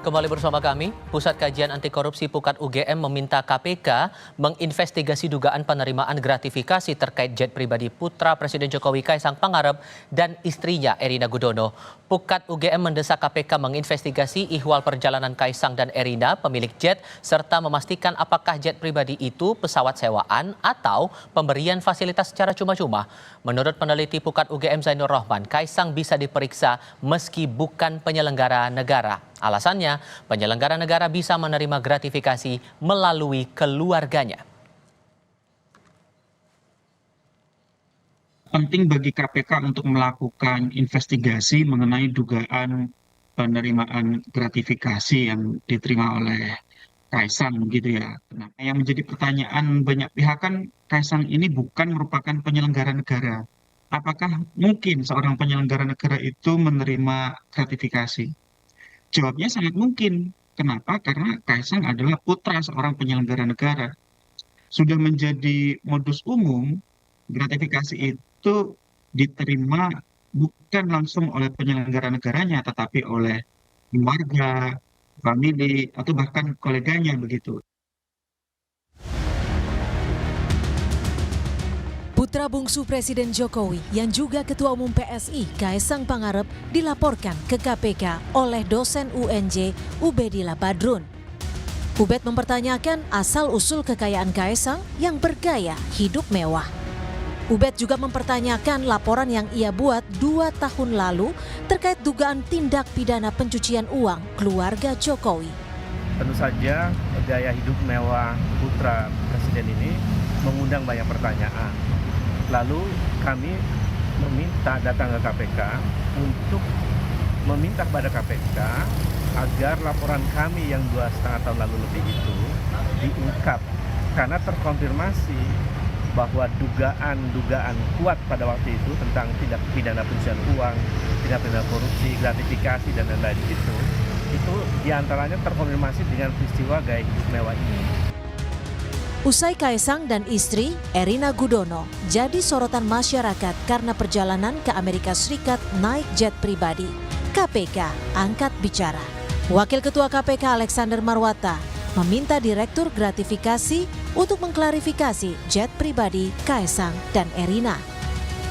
Kembali bersama kami, Pusat Kajian Anti Korupsi Pukat UGM meminta KPK menginvestigasi dugaan penerimaan gratifikasi terkait jet pribadi putra Presiden Jokowi Kaisang Pangarep dan istrinya Erina Gudono. Pukat UGM mendesak KPK menginvestigasi ihwal perjalanan Kaisang dan Erina, pemilik jet, serta memastikan apakah jet pribadi itu pesawat sewaan atau pemberian fasilitas secara cuma-cuma. Menurut peneliti Pukat UGM Zainur Rohman, Kaisang bisa diperiksa meski bukan penyelenggara negara. Alasannya, penyelenggara negara bisa menerima gratifikasi melalui keluarganya. Penting bagi KPK untuk melakukan investigasi mengenai dugaan penerimaan gratifikasi yang diterima oleh Kaisang gitu ya. Nah, yang menjadi pertanyaan banyak pihak kan Kaisang ini bukan merupakan penyelenggara negara. Apakah mungkin seorang penyelenggara negara itu menerima gratifikasi? Jawabnya sangat mungkin. Kenapa? Karena Kaisang adalah putra seorang penyelenggara negara. Sudah menjadi modus umum, gratifikasi itu diterima bukan langsung oleh penyelenggara negaranya, tetapi oleh keluarga, famili, atau bahkan koleganya begitu. Putra bungsu Presiden Jokowi yang juga Ketua Umum PSI Kaisang Pangarep dilaporkan ke KPK oleh dosen UNJ Ubedillah Badrun. Ubed mempertanyakan asal-usul kekayaan Kaisang yang bergaya hidup mewah. Ubed juga mempertanyakan laporan yang ia buat 2 tahun lalu terkait dugaan tindak pidana pencucian uang keluarga Jokowi. Tentu saja gaya hidup mewah putra Presiden ini mengundang banyak pertanyaan. Lalu kami datang ke KPK untuk meminta kepada KPK agar laporan kami yang 2,5 tahun lalu lebih itu diungkap. Karena terkonfirmasi bahwa dugaan kuat pada waktu itu tentang tindak pidana pencucian uang, tindak pidana korupsi, gratifikasi, dan lain-lain itu diantaranya terkonfirmasi dengan peristiwa gaya hidup mewah ini. Usai Kaisang dan istri, Erina Gudono, jadi sorotan masyarakat karena perjalanan ke Amerika Serikat naik jet pribadi. KPK angkat bicara. Wakil Ketua KPK Alexander Marwata meminta Direktur Gratifikasi untuk mengklarifikasi jet pribadi Kaisang dan Erina.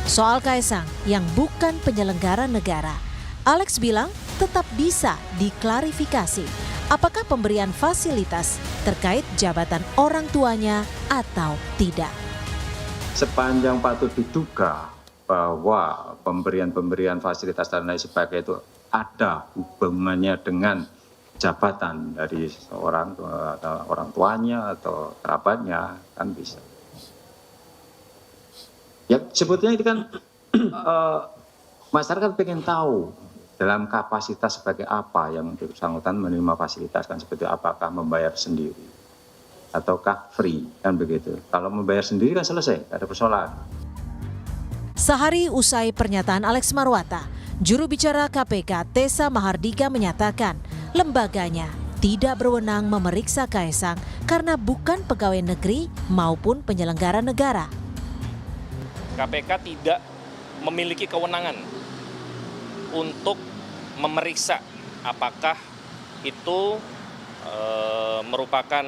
Soal Kaisang yang bukan penyelenggara negara, Alex bilang tetap bisa diklarifikasi. Apakah pemberian fasilitas terkait jabatan orang tuanya atau tidak? Sepanjang patut diduga bahwa pemberian fasilitas dan lain sebagainya itu ada hubungannya dengan jabatan dari seorang atau orang tuanya atau kerabatnya, kan bisa. Ya sebetulnya itu kan masyarakat pengen tahu dalam kapasitas sebagai apa yang bersangkutan menerima fasilitas, kan seperti apakah membayar sendiri ataukah free, kan begitu. Kalau membayar sendiri kan selesai, ada persoalan. Sehari usai pernyataan Alex Marwata, juru bicara KPK Tessa Mahardika menyatakan lembaganya tidak berwenang memeriksa Kaisang karena bukan pegawai negeri maupun penyelenggara negara. KPK tidak memiliki kewenangan untuk memeriksa apakah itu merupakan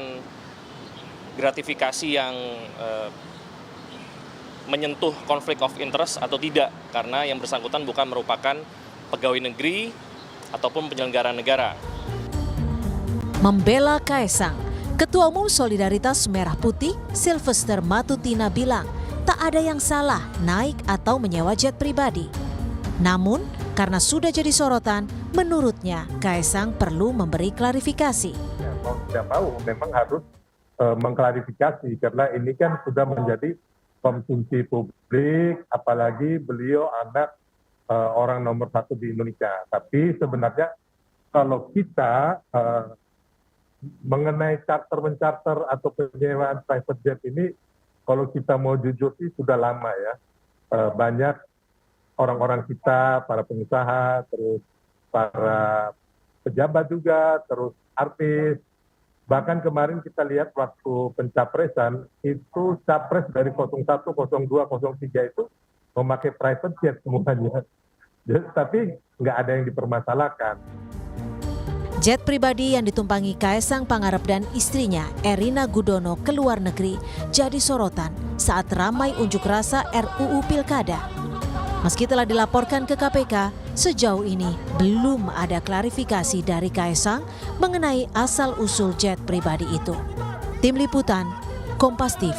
gratifikasi yang menyentuh konflik of interest atau tidak, karena yang bersangkutan bukan merupakan pegawai negeri ataupun penyelenggara negara. Membela Kaisang, Ketua Umum Solidaritas Merah Putih Sylvester Matutina bilang tak ada yang salah naik atau menyewa jet pribadi. Namun, karena sudah jadi sorotan, menurutnya Kaisang perlu memberi klarifikasi. Ya, mau tidak mau memang harus mengklarifikasi karena ini kan sudah menjadi konsumsi publik, apalagi beliau anak orang nomor 1 di Indonesia. Tapi sebenarnya kalau kita mengenai charter-mencarter atau penyewaan private jet ini, kalau kita mau jujur sih sudah lama ya. Banyak orang-orang kita, para pengusaha, terus para pejabat juga, terus artis. Bahkan kemarin kita lihat waktu pencapresan, itu capres dari 01, 02, 03 itu memakai private jet semuanya. Tapi nggak ada yang dipermasalahkan. Jet pribadi yang ditumpangi Kaesang Pangarep dan istrinya Erina Gudono ke luar negeri jadi sorotan saat ramai unjuk rasa RUU Pilkada. Meski telah dilaporkan ke KPK, sejauh ini belum ada klarifikasi dari Kaesang mengenai asal-usul jet pribadi itu. Tim Liputan, Kompas TV.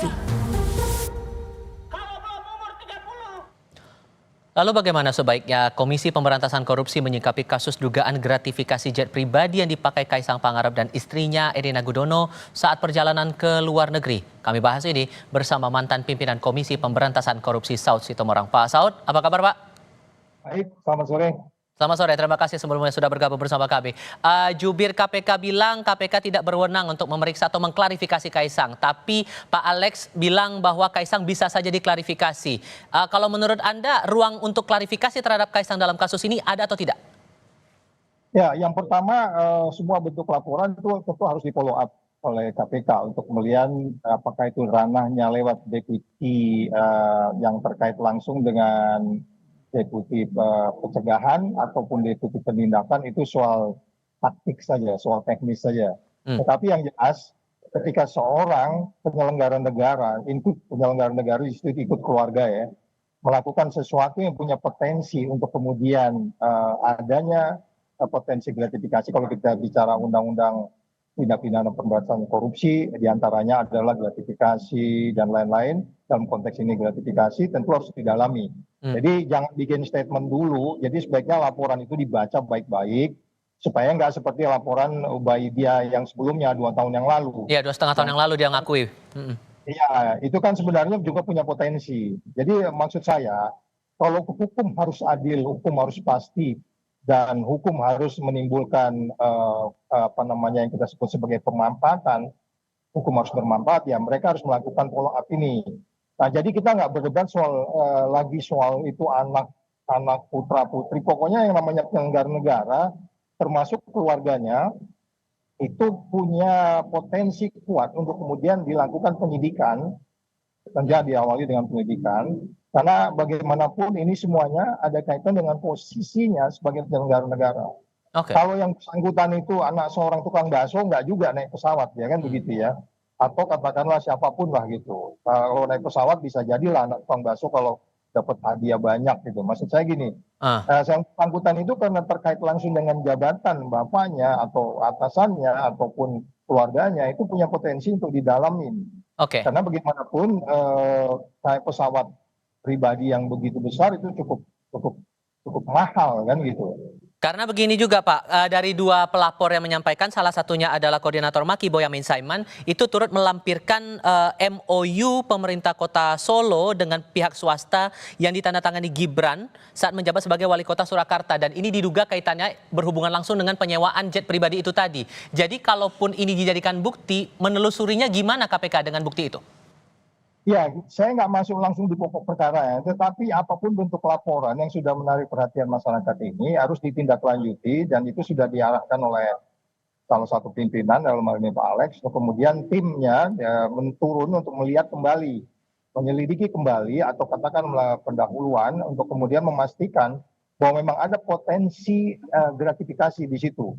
Lalu bagaimana sebaiknya Komisi Pemberantasan Korupsi menyikapi kasus dugaan gratifikasi jet pribadi yang dipakai Kaesang Pangarep dan istrinya Erina Gudono saat perjalanan ke luar negeri? Kami bahas ini bersama mantan pimpinan Komisi Pemberantasan Korupsi Saud Sitomorang. Pak Saud, apa kabar Pak? Baik, selamat sore. Selamat sore, terima kasih sebelumnya sudah bergabung bersama kami. Jubir KPK bilang KPK tidak berwenang untuk memeriksa atau mengklarifikasi Kaesang. Tapi Pak Alex bilang bahwa Kaesang bisa saja diklarifikasi. Kalau menurut Anda, ruang untuk klarifikasi terhadap Kaesang dalam kasus ini ada atau tidak? Ya, yang pertama semua bentuk laporan itu tentu harus di follow up oleh KPK untuk melihat apakah itu ranahnya lewat deputi yang terkait langsung dengan deputi pencegahan ataupun deputi penindakan, itu soal taktik saja, soal teknis saja. Tetapi yang jelas ketika seorang penyelenggara negara, ikut keluarga ya, melakukan sesuatu yang punya potensi untuk kemudian adanya potensi gratifikasi, kalau kita bicara undang-undang tindak pidana pemberantasan korupsi, diantaranya adalah gratifikasi dan lain-lain. Dalam konteks ini gratifikasi tentu harus didalami. Jadi jangan bikin statement dulu, jadi sebaiknya laporan itu dibaca baik-baik, supaya nggak seperti laporan Ubaidia yang sebelumnya 2 tahun yang lalu. Iya, 2,5 tahun yang lalu dia ngakui. Iya, itu kan sebenarnya juga punya potensi. Jadi maksud saya, kalau hukum harus adil, hukum harus pasti, dan hukum harus menimbulkan yang kita sebut sebagai pemanfaatan, hukum harus bermanfaat, ya mereka harus melakukan follow up ini. Nah, jadi kita nggak berdebat soal itu anak putra putri, pokoknya yang namanya penyelenggara negara, termasuk keluarganya, itu punya potensi kuat untuk kemudian dilakukan penyidikan, tentunya diawali dengan penyidikan, karena bagaimanapun ini semuanya ada kaitan dengan posisinya sebagai penyelenggara negara. Kalau yang bersangkutan itu anak seorang tukang bakso, nggak juga naik pesawat, ya kan begitu ya. Atau katakanlah siapapun lah gitu. Kalau naik pesawat bisa jadilah anak tukang bakso kalau dapat hadiah banyak gitu. Maksud saya gini, yang bersangkutan itu karena terkait langsung dengan jabatan bapaknya atau atasannya ataupun keluarganya, itu punya potensi untuk didalamin. Karena bagaimanapun naik pesawat pribadi yang begitu besar itu cukup mahal kan gitu. Karena begini juga Pak, dari 2 pelapor yang menyampaikan, salah satunya adalah Koordinator Maki Boyamin Saiman, itu turut melampirkan MOU pemerintah kota Solo dengan pihak swasta yang ditandatangani Gibran saat menjabat sebagai wali kota Surakarta. Dan ini diduga kaitannya berhubungan langsung dengan penyewaan jet pribadi itu tadi. Jadi kalaupun ini dijadikan bukti, menelusurinya gimana KPK dengan bukti itu? Ya, saya nggak masuk langsung di pokok perkara ya, tetapi apapun bentuk laporan yang sudah menarik perhatian masyarakat ini harus ditindaklanjuti, dan itu sudah diarahkan oleh salah satu pimpinan dalam hal ini Pak Alex, kemudian timnya menurun untuk melihat kembali, menyelidiki kembali atau katakanlah pendahuluan untuk kemudian memastikan bahwa memang ada potensi gratifikasi di situ.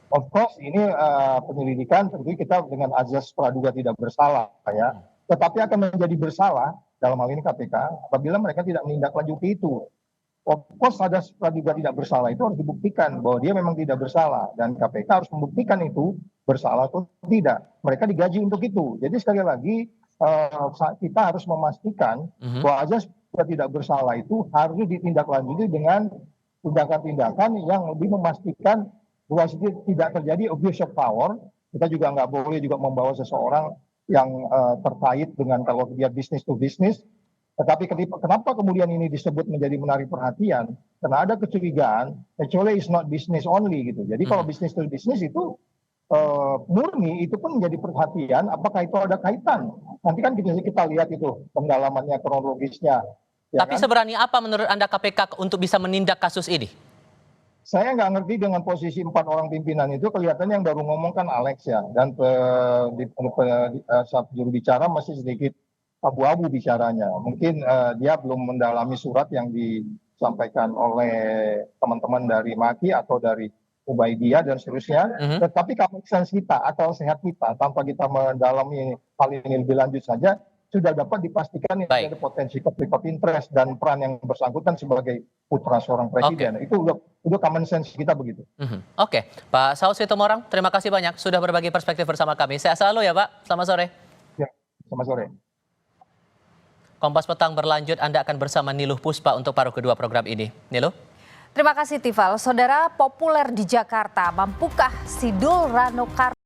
Of course ini penyelidikan tentu kita dengan azas praduga tidak bersalah ya. Tetapi akan menjadi bersalah dalam hal ini KPK apabila mereka tidak menindaklanjuti itu. Of course ada praduga tidak bersalah itu harus dibuktikan bahwa dia memang tidak bersalah, dan KPK harus membuktikan itu bersalah atau tidak. Mereka digaji untuk itu. Jadi sekali lagi kita harus memastikan bahwa azas tidak bersalah itu harus ditindaklanjuti dengan tindakan-tindakan yang lebih memastikan bahwa tidak terjadi abuse of power. Kita juga nggak boleh juga membawa seseorang yang terkait dengan kalau dia bisnis to bisnis. Tetapi kenapa kemudian ini disebut menjadi menarik perhatian? Karena ada kecurigaan, actually is not business only gitu. Jadi kalau bisnis to bisnis itu murni, itu pun menjadi perhatian, apakah itu ada kaitan? Nanti kan kita lihat itu pendalamannya, kronologisnya. Ya. Tapi kan? Seberani apa menurut Anda KPK untuk bisa menindak kasus ini? Saya nggak ngerti dengan posisi 4 orang pimpinan itu, kelihatannya yang baru ngomong kan Alex ya, dan juru bicara masih sedikit abu-abu bicaranya. Mungkin dia belum mendalami surat yang disampaikan oleh teman-teman dari Maki atau dari Ubaidiyah dan seterusnya. Tetapi common sense kita, akal sehat kita, tanpa kita mendalami hal ini lebih lanjut saja, sudah dapat dipastikan ini ada potensi konflik of interest dan peran yang bersangkutan sebagai putra seorang presiden. Itu udah common sense kita begitu. Oke, Pak Saud Situmorang, terima kasih banyak sudah berbagi perspektif bersama kami. Sehat selalu ya Pak, selamat sore. Ya, selamat sore. Kompas Petang berlanjut, Anda akan bersama Niluh Puspa untuk paruh kedua program ini. Niluh? Terima kasih Tifal. Saudara, populer di Jakarta, mampukah Sidul Rano Karno